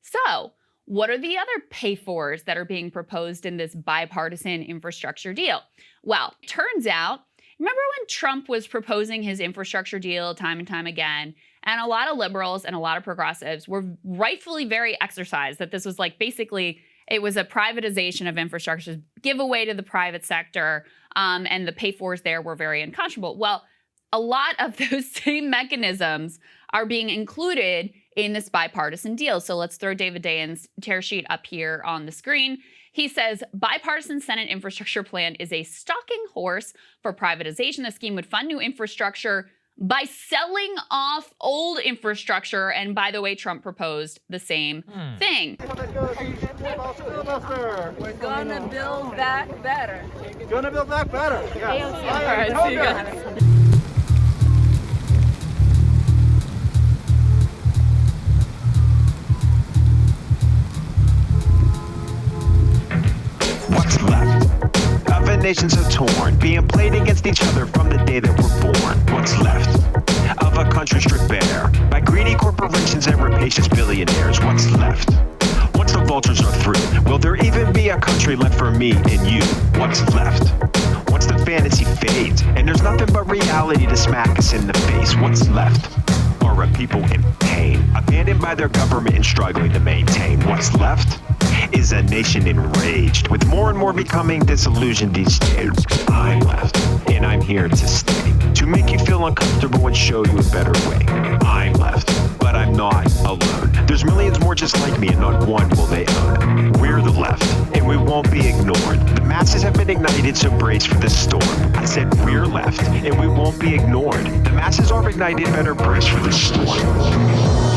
So, what are the other pay-fors that are being proposed in this bipartisan infrastructure deal? Well, turns out, remember when Trump was proposing his infrastructure deal time and time again? And a lot of liberals and a lot of progressives were rightfully very exercised that this was like basically it was a privatization of infrastructure, giveaway to the private sector, and the pay-fors there were very unconscionable. Well, a lot of those same mechanisms are being included in this bipartisan deal. So let's throw David Dayen's tear sheet up here on the screen. He says, bipartisan Senate infrastructure plan is a stalking horse for privatization. The scheme would fund new infrastructure by selling off old infrastructure. And by the way, Trump proposed the same thing. We're gonna build back better. Gonna build back better. Yeah. All right, see you guys. What's left of a nation so torn, being played against each other from the day that we're born? What's left of a country stripped bare by greedy corporations and rapacious billionaires? What's left once the vultures are through? Will there even be a country left for me and you? What's left once the fantasy fades and there's nothing but reality to smack us in the face? What's left are a people in pain, abandoned by their government and struggling to maintain. What's left is a nation enraged, with more and more becoming disillusioned each day. I'm left, and I'm here to stay, to make you feel uncomfortable and show you a better way. I'm left, but I'm not alone. There's millions more just like me, and not one will they own. We're the left, and we won't be ignored. The masses have been ignited, so brace for the storm. I said we're left, and we won't be ignored. The masses are ignited, better brace for the storm.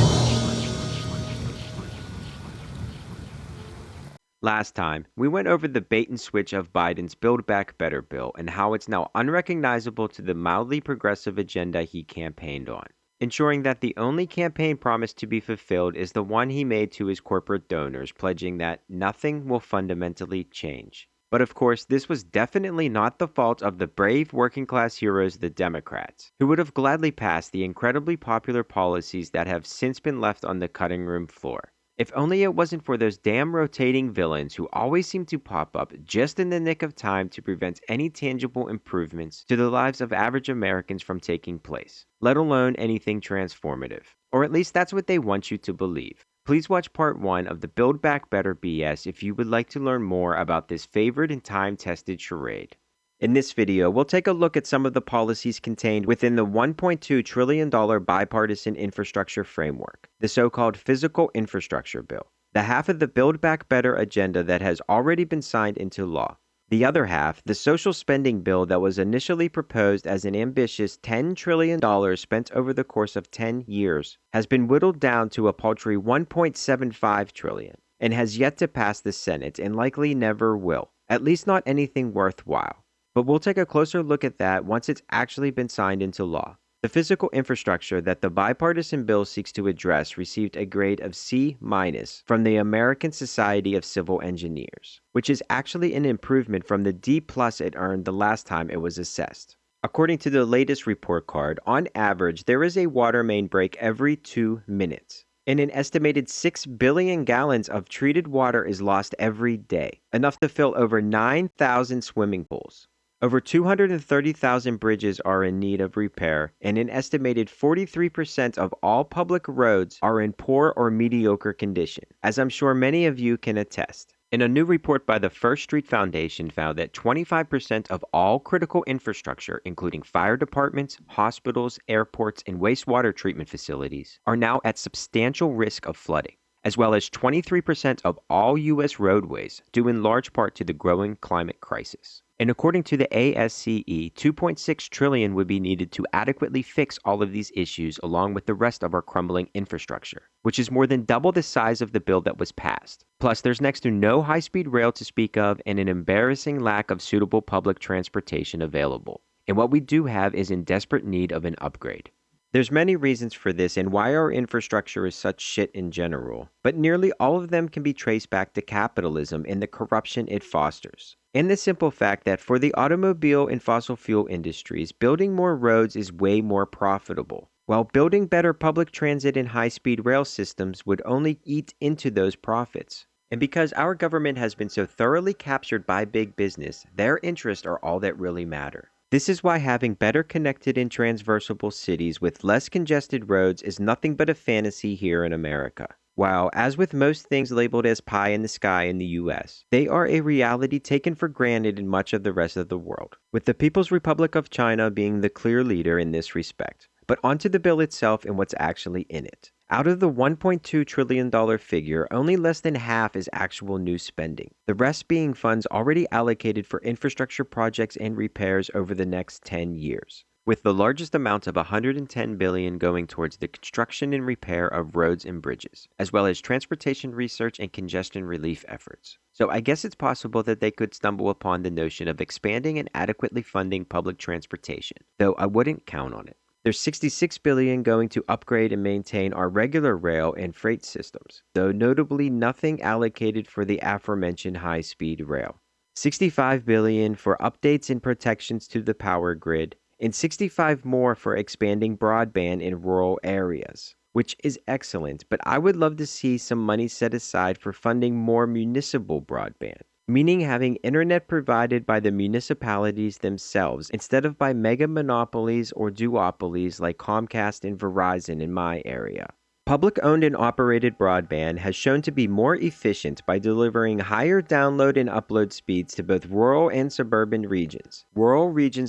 Last time, we went over the bait and switch of Biden's Build Back Better bill and how it's now unrecognizable to the mildly progressive agenda he campaigned on, ensuring that the only campaign promise to be fulfilled is the one he made to his corporate donors, pledging that nothing will fundamentally change. But of course, this was definitely not the fault of the brave working class heroes, the Democrats, who would have gladly passed the incredibly popular policies that have since been left on the cutting room floor. If only it wasn't for those damn rotating villains who always seem to pop up just in the nick of time to prevent any tangible improvements to the lives of average Americans from taking place, let alone anything transformative. Or at least that's what they want you to believe. Please watch part 1 of the Build Back Better BS if you would like to learn more about this favored and time-tested charade. In this video, we'll take a look at some of the policies contained within the $1.2 trillion bipartisan infrastructure framework, the so-called Physical Infrastructure Bill, the half of the Build Back Better agenda that has already been signed into law. The other half, the social spending bill that was initially proposed as an ambitious $10 trillion spent over the course of 10 years, has been whittled down to a paltry $1.75 trillion and has yet to pass the Senate and likely never will, at least not anything worthwhile. But we'll take a closer look at that once it's actually been signed into law. The physical infrastructure that the bipartisan bill seeks to address received a grade of C- from the American Society of Civil Engineers, which is actually an improvement from the D+ it earned the last time it was assessed. According to the latest report card, on average, there is a water main break every 2 minutes. And an estimated 6 billion gallons of treated water is lost every day, enough to fill over 9,000 swimming pools. Over 230,000 bridges are in need of repair, and an estimated 43% of all public roads are in poor or mediocre condition, as I'm sure many of you can attest. And a new report by the First Street Foundation found that 25% of all critical infrastructure, including fire departments, hospitals, airports, and wastewater treatment facilities, are now at substantial risk of flooding, as well as 23% of all U.S. roadways, due in large part to the growing climate crisis. And according to the ASCE, $2.6 trillion would be needed to adequately fix all of these issues along with the rest of our crumbling infrastructure, which is more than double the size of the bill that was passed. Plus, there's next to no high-speed rail to speak of and an embarrassing lack of suitable public transportation available. And what we do have is in desperate need of an upgrade. There's many reasons for this and why our infrastructure is such shit in general, but nearly all of them can be traced back to capitalism and the corruption it fosters. And the simple fact that for the automobile and fossil fuel industries, building more roads is way more profitable, while building better public transit and high-speed rail systems would only eat into those profits. And because our government has been so thoroughly captured by big business, their interests are all that really matter. This is why having better connected and transversable cities with less congested roads is nothing but a fantasy here in America. While, as with most things labeled as pie in the sky in the US, they are a reality taken for granted in much of the rest of the world, with the People's Republic of China being the clear leader in this respect. But onto the bill itself and what's actually in it. Out of the $1.2 trillion figure, only less than half is actual new spending, the rest being funds already allocated for infrastructure projects and repairs over the next 10 years, with the largest amount of $110 billion going towards the construction and repair of roads and bridges, as well as transportation research and congestion relief efforts. So I guess it's possible that they could stumble upon the notion of expanding and adequately funding public transportation, though I wouldn't count on it. There's $66 billion going to upgrade and maintain our regular rail and freight systems, though notably nothing allocated for the aforementioned high-speed rail. $65 billion for updates and protections to the power grid, and $65 more for expanding broadband in rural areas, which is excellent, but I would love to see some money set aside for funding more municipal broadband, meaning having internet provided by the municipalities themselves instead of by mega monopolies or duopolies like Comcast and Verizon in my area. Public-owned and operated broadband has shown to be more efficient by delivering higher download and upload speeds to both rural and suburban regions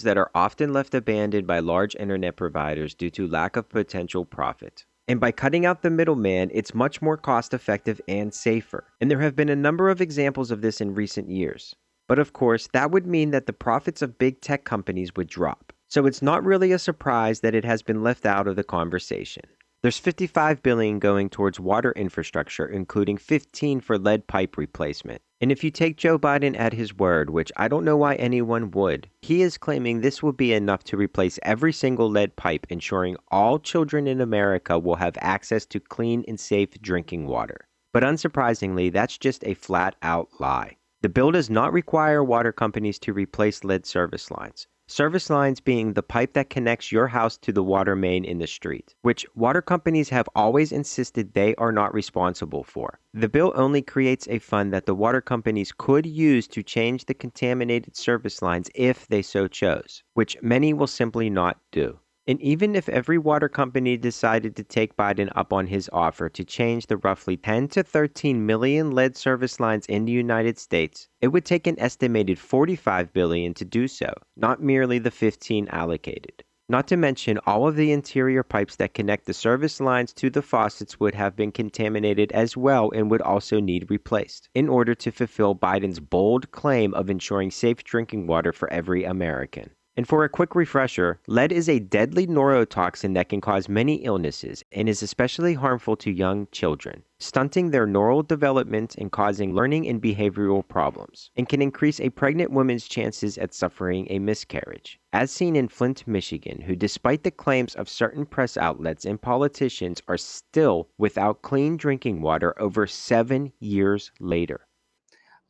that are often left abandoned by large internet providers due to lack of potential profit. And by cutting out the middleman, it's much more cost-effective and safer. And there have been a number of examples of this in recent years. But of course, that would mean that the profits of big tech companies would drop. So it's not really a surprise that it has been left out of the conversation. There's $55 billion going towards water infrastructure, including $15 for lead pipe replacement. And if you take Joe Biden at his word, which I don't know why anyone would, he is claiming this will be enough to replace every single lead pipe, ensuring all children in America will have access to clean and safe drinking water. But unsurprisingly, that's just a flat-out lie. The bill does not require water companies to replace lead service lines. Service lines being the pipe that connects your house to the water main in the street, which water companies have always insisted they are not responsible for. The bill only creates a fund that the water companies could use to change the contaminated service lines if they so chose, which many will simply not do. And even if every water company decided to take Biden up on his offer to change the roughly 10 to 13 million lead service lines in the United States, it would take an estimated $45 billion to do so, not merely the 15 allocated. Not to mention all of the interior pipes that connect the service lines to the faucets would have been contaminated as well and would also need replaced in order to fulfill Biden's bold claim of ensuring safe drinking water for every American. And for a quick refresher, lead is a deadly neurotoxin that can cause many illnesses and is especially harmful to young children, stunting their neural development and causing learning and behavioral problems, and can increase a pregnant woman's chances at suffering a miscarriage, as seen in Flint, Michigan, who despite the claims of certain press outlets and politicians are still without clean drinking water over 7 years later.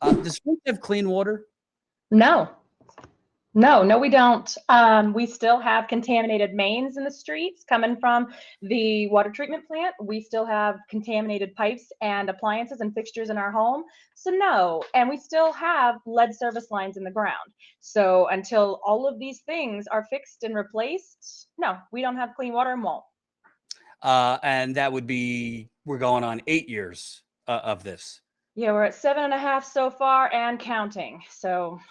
Does Flint have clean water? No, we don't. We still have contaminated mains in the streets coming from the water treatment plant. We still have contaminated pipes and appliances and fixtures in our home. So no, and we still have lead service lines in the ground. So until all of these things are fixed and replaced, no, we don't have clean water and won't. And that would be, we're going on 8 years of this. Yeah, we're at 7.5 so far and counting. So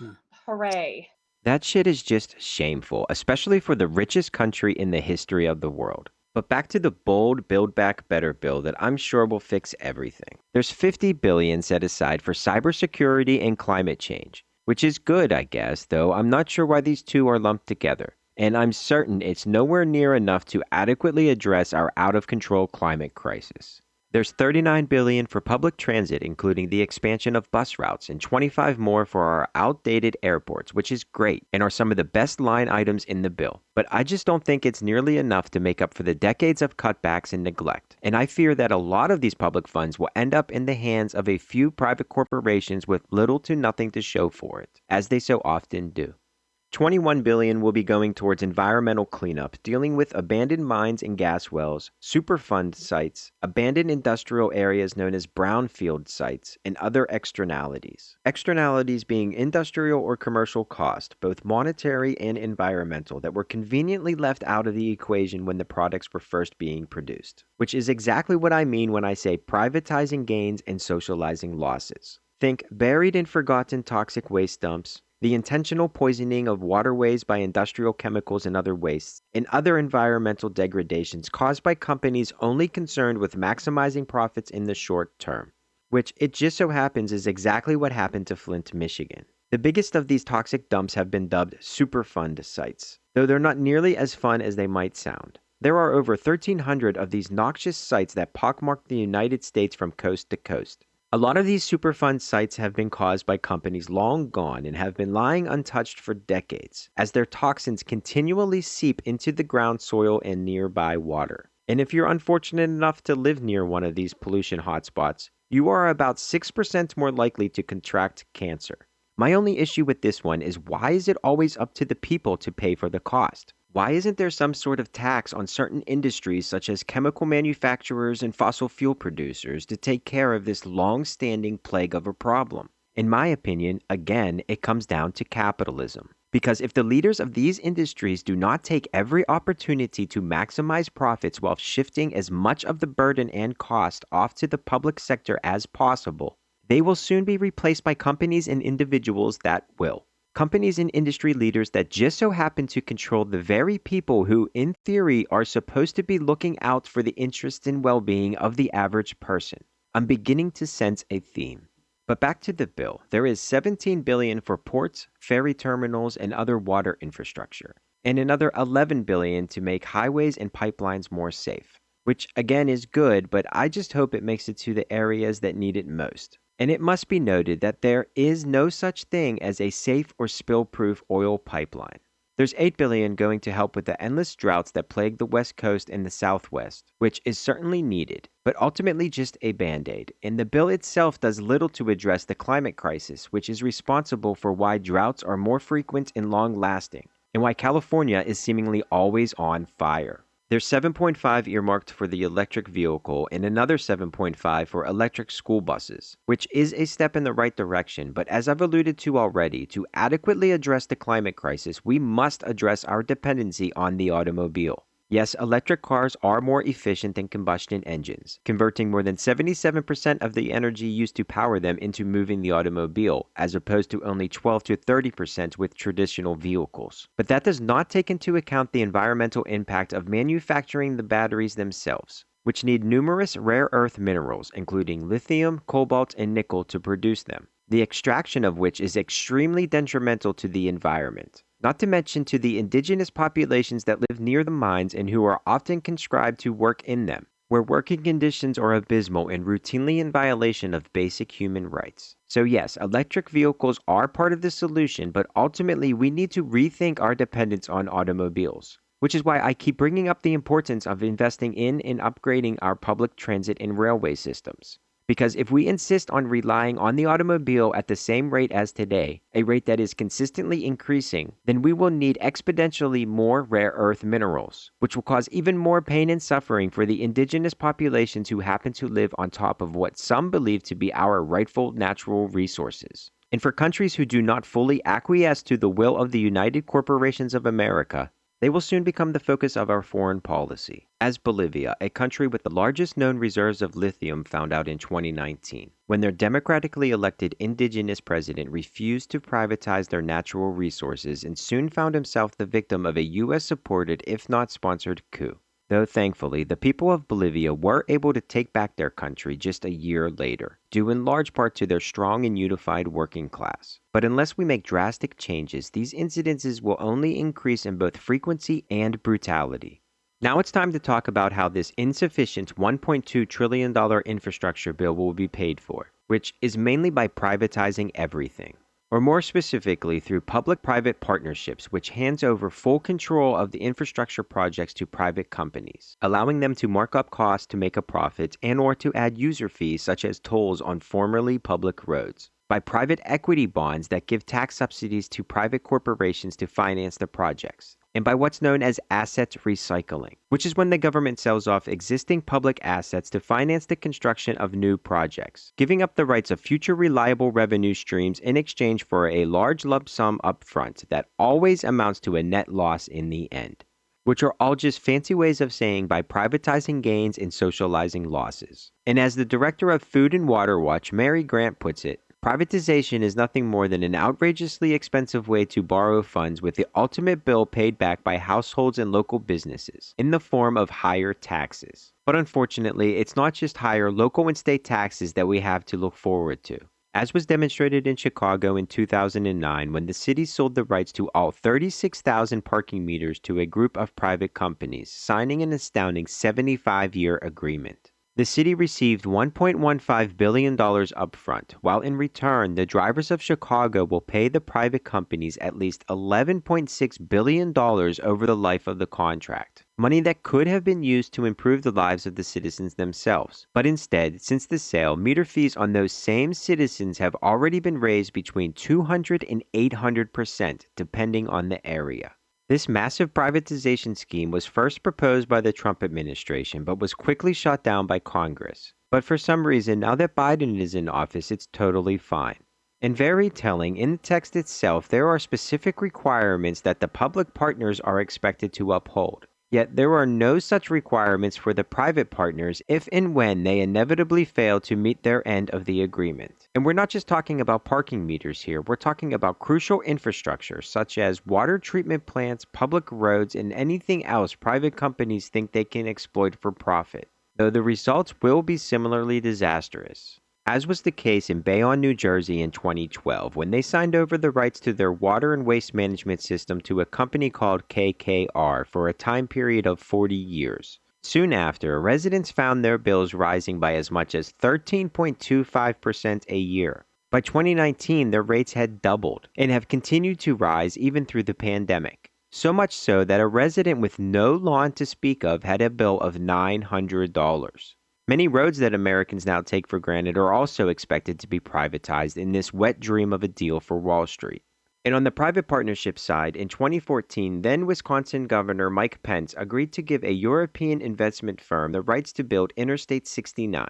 hooray. That shit is just shameful, especially for the richest country in the history of the world. But back to the bold Build Back Better bill that I'm sure will fix everything. There's $50 billion set aside for cybersecurity and climate change, which is good, I guess, though I'm not sure why these two are lumped together. And I'm certain it's nowhere near enough to adequately address our out-of-control climate crisis. There's $39 billion for public transit, including the expansion of bus routes, and $25 more for our outdated airports, which is great and are some of the best line items in the bill. But I just don't think it's nearly enough to make up for the decades of cutbacks and neglect. And I fear that a lot of these public funds will end up in the hands of a few private corporations with little to nothing to show for it, as they so often do. $21 billion will be going towards environmental cleanup, dealing with abandoned mines and gas wells, Superfund sites, abandoned industrial areas known as brownfield sites, and other externalities. Externalities being industrial or commercial cost, both monetary and environmental, that were conveniently left out of the equation when the products were first being produced. Which is exactly what I mean when I say privatizing gains and socializing losses. Think buried and forgotten toxic waste dumps, the intentional poisoning of waterways by industrial chemicals and other wastes, and other environmental degradations caused by companies only concerned with maximizing profits in the short term, which it just so happens is exactly what happened to Flint, Michigan. The biggest of these toxic dumps have been dubbed Superfund sites, though they're not nearly as fun as they might sound. There are over 1,300 of these noxious sites that pockmark the United States from coast to coast. A lot of these Superfund sites have been caused by companies long gone and have been lying untouched for decades, as their toxins continually seep into the ground soil and nearby water. And if you're unfortunate enough to live near one of these pollution hotspots, you are about 6% more likely to contract cancer. My only issue with this one is, why is it always up to the people to pay for the cost? Why isn't there some sort of tax on certain industries such as chemical manufacturers and fossil fuel producers to take care of this long-standing plague of a problem? In my opinion, again, it comes down to capitalism. Because if the leaders of these industries do not take every opportunity to maximize profits while shifting as much of the burden and cost off to the public sector as possible, they will soon be replaced by companies and individuals that will. Companies and industry leaders that just so happen to control the very people who, in theory, are supposed to be looking out for the interests and well-being of the average person. I'm beginning to sense a theme. But back to the bill. There is $17 billion for ports, ferry terminals, and other water infrastructure, and another $11 billion to make highways and pipelines more safe, which again is good, but I just hope it makes it to the areas that need it most. And it must be noted that there is no such thing as a safe or spill-proof oil pipeline. There's $8 billion going to help with the endless droughts that plague the West Coast and the Southwest, which is certainly needed, but ultimately just a band-aid. And the bill itself does little to address the climate crisis, which is responsible for why droughts are more frequent and long-lasting, and why California is seemingly always on fire. There's $7.5 earmarked for the electric vehicle and another $7.5 for electric school buses, which is a step in the right direction, but as I've alluded to already, to adequately address the climate crisis, we must address our dependency on the automobile. Yes, electric cars are more efficient than combustion engines, converting more than 77% of the energy used to power them into moving the automobile, as opposed to only 12 to 30% with traditional vehicles. But that does not take into account the environmental impact of manufacturing the batteries themselves, which need numerous rare earth minerals, including lithium, cobalt, and nickel to produce them, the extraction of which is extremely detrimental to the environment. Not to mention to the indigenous populations that live near the mines and who are often conscribed to work in them, where working conditions are abysmal and routinely in violation of basic human rights. So yes, electric vehicles are part of the solution, but ultimately we need to rethink our dependence on automobiles, which is why I keep bringing up the importance of investing in and upgrading our public transit and railway systems. Because if we insist on relying on the automobile at the same rate as today, a rate that is consistently increasing, then we will need exponentially more rare earth minerals, which will cause even more pain and suffering for the indigenous populations who happen to live on top of what some believe to be our rightful natural resources. And for countries who do not fully acquiesce to the will of the United Corporations of America, they will soon become the focus of our foreign policy, as Bolivia, a country with the largest known reserves of lithium, found out in 2019, when their democratically elected indigenous president refused to privatize their natural resources and soon found himself the victim of a U.S.-supported, if not sponsored, coup. Though thankfully, the people of Bolivia were able to take back their country just a year later, due in large part to their strong and unified working class. But unless we make drastic changes, these incidences will only increase in both frequency and brutality. Now it's time to talk about how this insufficient $1.2 trillion infrastructure bill will be paid for, which is mainly by privatizing everything. Or more specifically, through public-private partnerships, which hands over full control of the infrastructure projects to private companies, allowing them to mark up costs to make a profit and or to add user fees such as tolls on formerly public roads. by private equity bonds that give tax subsidies to private corporations to finance the projects, and by what's known as asset recycling, which is when the government sells off existing public assets to finance the construction of new projects, giving up the rights of future reliable revenue streams in exchange for a large lump sum upfront that always amounts to a net loss in the end, which are all just fancy ways of saying by privatizing gains and socializing losses. And as the director of Food and Water Watch, Mary Grant, puts it, privatization is nothing more than an outrageously expensive way to borrow funds with the ultimate bill paid back by households and local businesses in the form of higher taxes. But unfortunately, it's not just higher local and state taxes that we have to look forward to. As was demonstrated in Chicago in 2009 when the city sold the rights to all 36,000 parking meters to a group of private companies, signing an astounding 75-year agreement. The city received $1.15 billion upfront, while in return, the drivers of Chicago will pay the private companies at least $11.6 billion over the life of the contract. Money that could have been used to improve the lives of the citizens themselves. But instead, since the sale, meter fees on those same citizens have already been raised between 200 and 800%, depending on the area. This massive privatization scheme was first proposed by the Trump administration, but was quickly shot down by Congress. But for some reason, now that Biden is in office, it's totally fine. And very telling, in the text itself, there are specific requirements that the public partners are expected to uphold. Yet there are no such requirements for the private partners if and when they inevitably fail to meet their end of the agreement. And we're not just talking about parking meters here, we're talking about crucial infrastructure such as water treatment plants, public roads, and anything else private companies think they can exploit for profit, though the results will be similarly disastrous. As was the case in Bayonne, New Jersey in 2012, when they signed over the rights to their water and waste management system to a company called KKR for a time period of 40 years. Soon after, residents found their bills rising by as much as 13.25% a year. By 2019, their rates had doubled and have continued to rise even through the pandemic. So much so that a resident with no lawn to speak of had a bill of $900. Many roads that Americans now take for granted are also expected to be privatized in this wet dream of a deal for Wall Street. And on the private partnership side, in 2014, then Wisconsin Governor Mike Pence agreed to give a European investment firm the rights to build Interstate 69.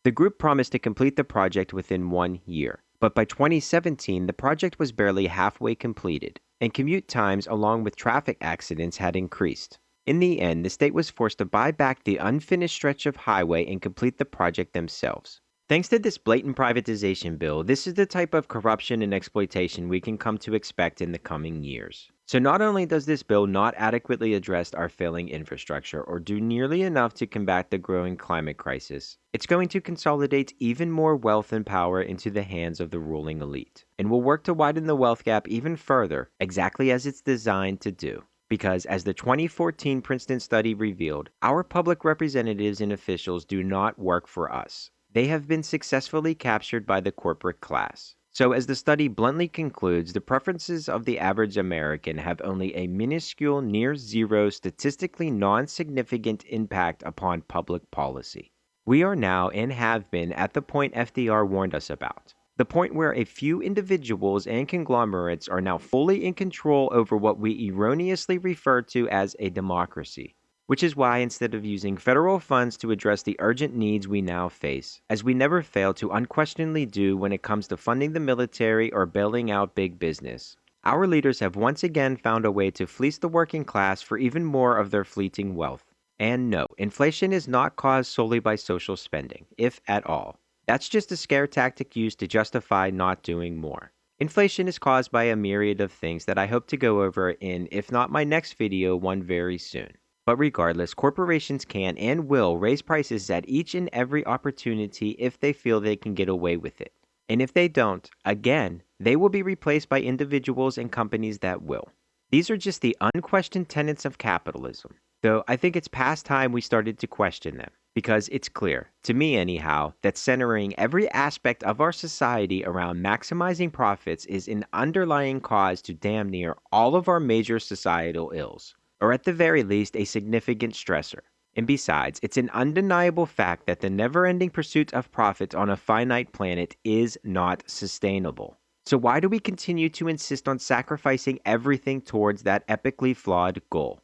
The group promised to complete the project within 1 year. But by 2017, the project was barely halfway completed, and commute times along with traffic accidents had increased. In the end, the state was forced to buy back the unfinished stretch of highway and complete the project themselves. Thanks to this blatant privatization bill, this is the type of corruption and exploitation we can come to expect in the coming years. So not only does this bill not adequately address our failing infrastructure or do nearly enough to combat the growing climate crisis, it's going to consolidate even more wealth and power into the hands of the ruling elite, and will work to widen the wealth gap even further, exactly as it's designed to do. Because, as the 2014 Princeton study revealed, our public representatives and officials do not work for us. They have been successfully captured by the corporate class. So, as the study bluntly concludes, the preferences of the average American have only a minuscule, near-zero, statistically non-significant impact upon public policy. We are now and have been at the point FDR warned us about. The point where a few individuals and conglomerates are now fully in control over what we erroneously refer to as a democracy. Which is why instead of using federal funds to address the urgent needs we now face, as we never fail to unquestionably do when it comes to funding the military or bailing out big business, our leaders have once again found a way to fleece the working class for even more of their fleeting wealth. And no, inflation is not caused solely by social spending, if at all. That's just a scare tactic used to justify not doing more. Inflation is caused by a myriad of things that I hope to go over in, if not my next video, one very soon. But regardless, corporations can and will raise prices at each and every opportunity if they feel they can get away with it. And if they don't, again, they will be replaced by individuals and companies that will. These are just the unquestioned tenets of capitalism, though I think it's past time we started to question them. Because it's clear, to me anyhow, that centering every aspect of our society around maximizing profits is an underlying cause to damn near all of our major societal ills, or at the very least a significant stressor. And besides, it's an undeniable fact that the never-ending pursuit of profits on a finite planet is not sustainable. So why do we continue to insist on sacrificing everything towards that epically flawed goal?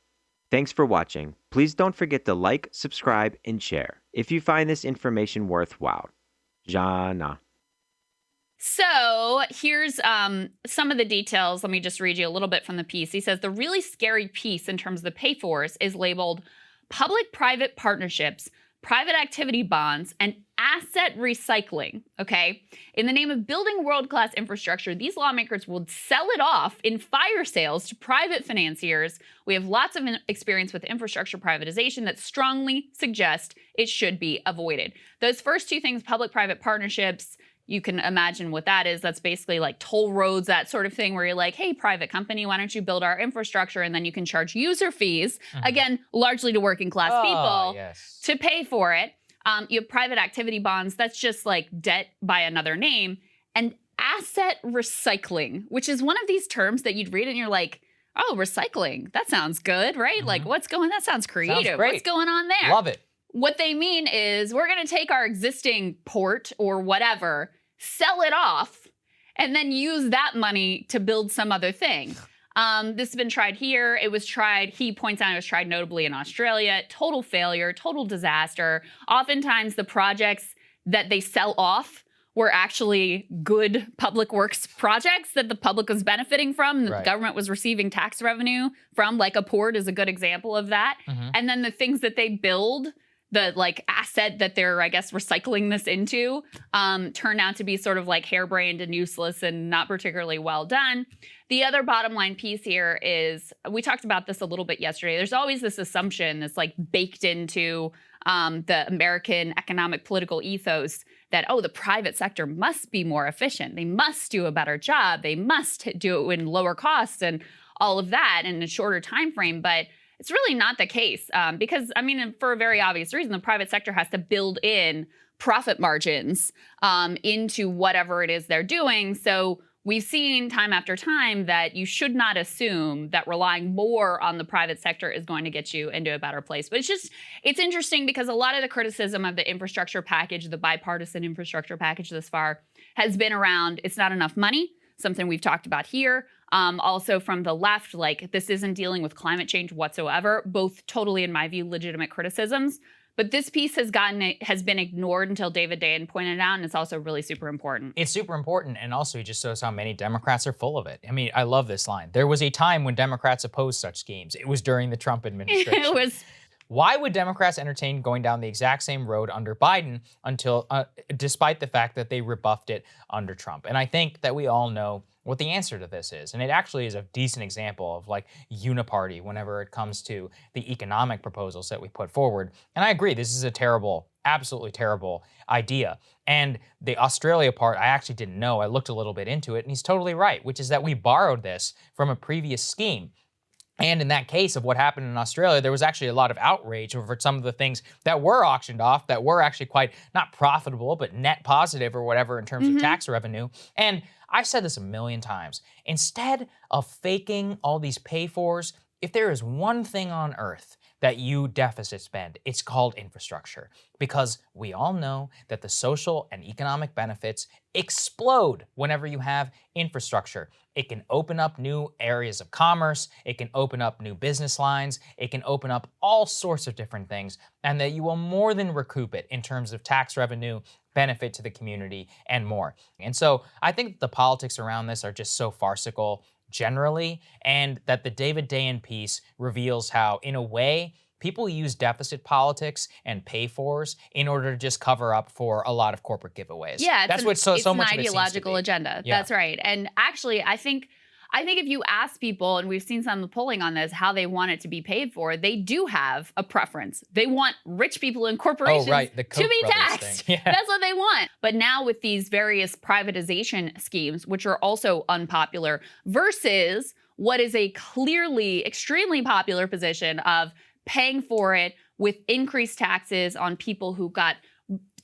Thanks for watching. Please don't forget to like, subscribe, and share if you find this information worthwhile. Jana. So here's some of the details. Let me just read you a little bit from the piece. He says the really scary piece in terms of the pay-fors is labeled public-private partnerships, private activity bonds, and asset recycling, okay? In the name of building world-class infrastructure, these lawmakers will sell it off in fire sales to private financiers. We have lots of experience with infrastructure privatization that strongly suggest it should be avoided. Those first two things, public-private partnerships, you can imagine what that is. That's basically like toll roads, that sort of thing where you're like, hey, private company, why don't you build our infrastructure? And then you can charge user fees, again, largely to working class people to pay for it. You have private activity bonds. That's just like debt by another name. And asset recycling, which is one of these terms that you'd read and you're like, oh, recycling. That sounds good, right? Like that sounds creative. Sounds great. What's going on there? Love it. What they mean is we're going to take our existing port or whatever, sell it off, and then use that money to build some other thing. This has been tried here. It was tried, he points out, it was tried notably in Australia. Total failure, total disaster. Oftentimes the projects that they sell off were actually good public works projects that the public was benefiting from, the government was receiving tax revenue from, like a port is a good example of that. And then the things that they build, the like asset that they're, I guess, recycling this into, turned out to be sort of like harebrained and useless and not particularly well done. The other bottom line piece here is, we talked about this a little bit yesterday, there's always this assumption that's like baked into the American economic political ethos that, oh, the private sector must be more efficient. They must do a better job. They must do it in lower costs and all of that in a shorter time frame. But it's really not the case because, I mean, for a very obvious reason, the private sector has to build in profit margins into whatever it is they're doing. So we've seen time after time that you should not assume that relying more on the private sector is going to get you into a better place. But it's interesting because a lot of the criticism of the infrastructure package, the bipartisan infrastructure package thus far, has been around it's not enough money, something we've talked about here. Also from the left, like this isn't dealing with climate change whatsoever, both totally, in my view, legitimate criticisms. But this piece has been ignored until David Dayen pointed out, and it's also really super important. It's super important, and also it just shows how many Democrats are full of it. I mean, I love this line. There was a time when Democrats opposed such schemes. It was during the Trump administration. It was. Why would Democrats entertain going down the exact same road under Biden until, despite the fact that they rebuffed it under Trump? And I think that we all know what the answer to this is. And it actually is a decent example of like uniparty whenever it comes to the economic proposals that we put forward. And I agree, this is a terrible, absolutely terrible idea. And the Australia part, I actually didn't know. I looked a little bit into it, and he's totally right, which is that we borrowed this from a previous scheme. And in that case of what happened in Australia, there was actually a lot of outrage over some of the things that were auctioned off that were actually quite not profitable, but net positive or whatever in terms of tax revenue. And I've said this a million times. Instead of faking all these pay-fors, if there is one thing on earth that you deficit spend, it's called infrastructure. Because we all know that the social and economic benefits explode whenever you have infrastructure. It can open up new areas of commerce, it can open up new business lines, it can open up all sorts of different things, and that you will more than recoup it in terms of tax revenue, benefit to the community, and more. And so I think the politics around this are just so farcical generally, and that the David Dayen piece reveals how, in a way, people use deficit politics and pay-fors in order to just cover up for a lot of corporate giveaways. Yeah, that's what so much of it seems to be. It's an ideological agenda. Yeah. That's right. And actually, I think if you ask people, and we've seen some of the polling on this, how they want it to be paid for, they do have a preference. They want rich people and corporations to be taxed. Yeah. That's what they want. But now with these various privatization schemes, which are also unpopular, versus what is a clearly extremely popular position of paying for it with increased taxes on people who got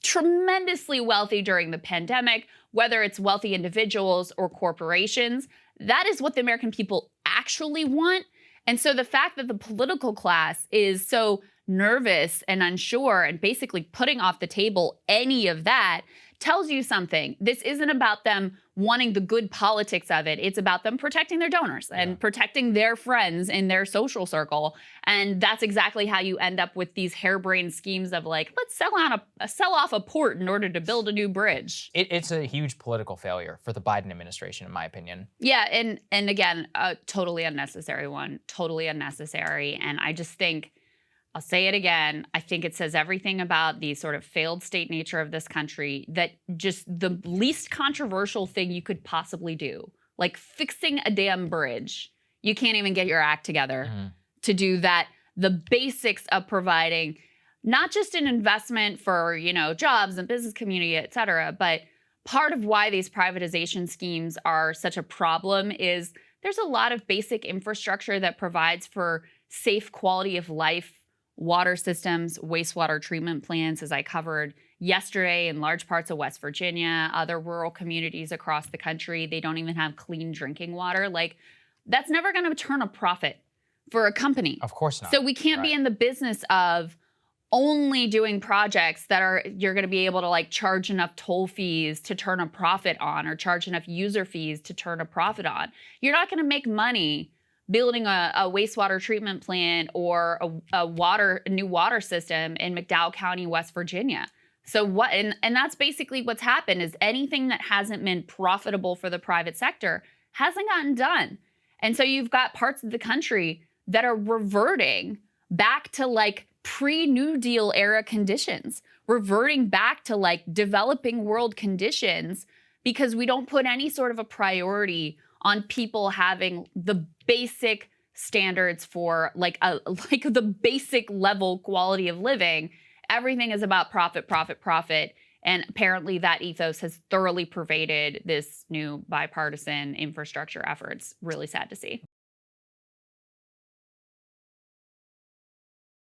tremendously wealthy during the pandemic, whether it's wealthy individuals or corporations. That is what the American people actually want. And so the fact that the political class is so nervous and unsure and basically putting off the table any of that tells you something. This isn't about them wanting the good politics of it. It's about them protecting their donors and protecting their friends in their social circle. And that's exactly how you end up with these harebrained schemes of like, let's sell off a port in order to build a new bridge. It's a huge political failure for the Biden administration, in my opinion. Yeah, and again, a totally unnecessary one, totally unnecessary. And I just think, I'll say it again, I think it says everything about the sort of failed state nature of this country, that just the least controversial thing you could possibly do, like fixing a damn bridge, you can't even get your act together to do that. The basics of providing not just an investment for, jobs and business community, et cetera, but part of why these privatization schemes are such a problem is there's a lot of basic infrastructure that provides for safe quality of life, water systems, wastewater treatment plants, as I covered yesterday in large parts of West Virginia, other rural communities across the country. They don't even have clean drinking water. Like, that's never going to turn a profit for a company. Of course not. So we can't be in the business of only doing projects that you're going to be able to like charge enough toll fees to turn a profit on, or charge enough user fees to turn a profit on. You're not going to make money building a wastewater treatment plant or a new water system in McDowell County, West Virginia. So and that's basically what's happened, is anything that hasn't been profitable for the private sector hasn't gotten done. And so you've got parts of the country that are reverting back to like pre-New Deal era conditions, reverting back to like developing world conditions, because we don't put any sort of a priority on people having the basic standards for like the basic level quality of living. Everything is about profit, profit, profit. And apparently that ethos has thoroughly pervaded this new bipartisan infrastructure efforts. Really sad to see.